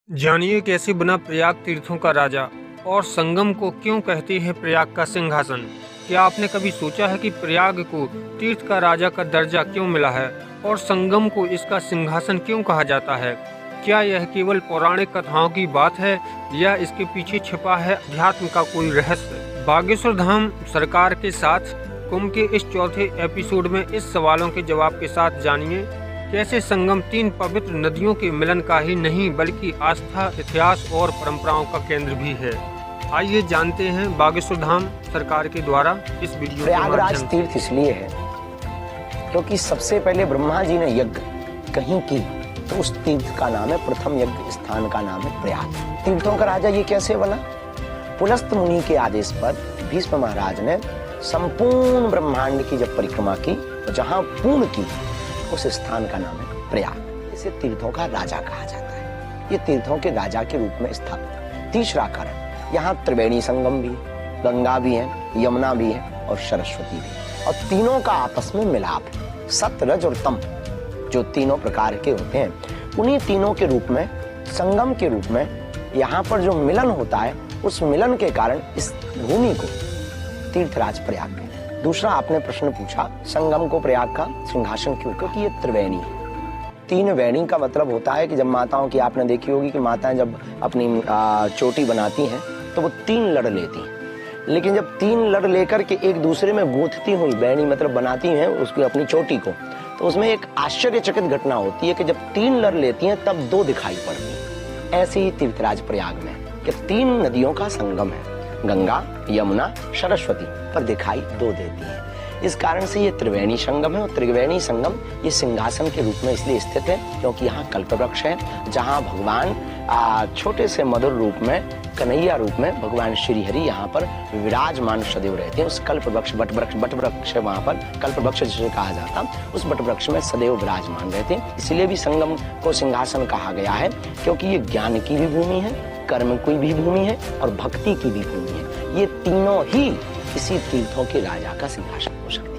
जानिए कैसे बना प्रयाग तीर्थों का राजा और संगम को क्यों कहते हैं प्रयाग का सिंहासन। क्या आपने कभी सोचा है कि प्रयाग को तीर्थ का राजा का दर्जा क्यों मिला है और संगम को इसका सिंहासन क्यों कहा जाता है? क्या यह केवल पौराणिक कथाओं की बात है या इसके पीछे छिपा है अध्यात्म का कोई रहस्य? बागेश्वर धाम सरकार के साथ कुंभ के इस चौथे एपिसोड में इस सवालों के जवाब के साथ जानिए कैसे संगम तीन पवित्र नदियों के मिलन का ही नहीं बल्कि आस्था, इतिहास और परंपराओं का केंद्र भी है। आइए जानते हैं बागेश्वर धाम सरकार के द्वारा इस वीडियो के माध्यम प्रयागराज से। तीर्थ इसलिए है क्योंकि सबसे पहले ब्रह्मा जी ने यज्ञ कहीं की तो उस तीर्थ का नाम है, प्रथम यज्ञ स्थान का नाम है प्रयाग। तीर्थों का राजा ये कैसे बना? पुलस्त मुनि के आदेश पर भीष्म महाराज ने संपूर्ण ब्रह्मांड की जब परिक्रमा की तो जहां पूर्ण की उस स्थान का नाम है प्रयाग। इसे तीर्थों का राजा कहा जाता है। ये तीर्थों के राजा के रूप में स्थापित। तीसरा कारण, यहाँ त्रिवेणी संगम भी है, गंगा भी है, यमुना भी है और सरस्वती भी, और तीनों का आपस में मिलाप है। सत, रज और तम जो तीनों प्रकार के होते हैं, उन्हीं तीनों के रूप में, संगम के रूप में यहाँ पर जो मिलन होता है, उस मिलन के कारण इस भूमि को तीर्थराज प्रयाग कहते हैं। दूसरा, आपने प्रश्न पूछा संगम को प्रयाग का सिंहासन क्यों? क्योंकि ये त्रिवेणी है। तीन वेणी का मतलब होता है कि जब माताओं की आपने देखी होगी कि माताएं जब अपनी चोटी बनाती हैं तो वो तीन लड़ लेती हैं, लेकिन जब तीन लड़ लेकर के एक दूसरे में गूंथती हुई वेणी मतलब बनाती हैं उसकी अपनी चोटी को, तो उसमें एक आश्चर्यचकित घटना होती है कि जब तीन लड़ लेती हैं तब दो दिखाई पड़ती हैं। ऐसे ही तीर्थराज प्रयाग में कि तीन नदियों का संगम है, गंगा, यमुना, सरस्वती, पर दिखाई दो देती है। इस कारण से ये त्रिवेणी संगम है। और त्रिवेणी संगम ये सिंहासन के रूप में इसलिए स्थित है क्योंकि यहाँ कल्पवृक्ष है, जहाँ भगवान छोटे से मधुर रूप में, कन्हैया रूप में भगवान श्री हरि यहाँ पर विराजमान सदैव रहते हैं। उस कल्पवृक्ष, बट वृक्ष है वहाँ पर, कल्पवृक्ष जिसे कहा जाता, उस बट वृक्ष में सदैव विराजमान रहते हैं। इसलिए भी संगम को सिंहासन कहा गया है क्योंकि ये ज्ञान की भी भूमि है, कर्म की भी भूमि है और भक्ति की भी भूमि है। ये तीनों ही किसी तीर्थों के राजा का सिंहासन हो सकती है।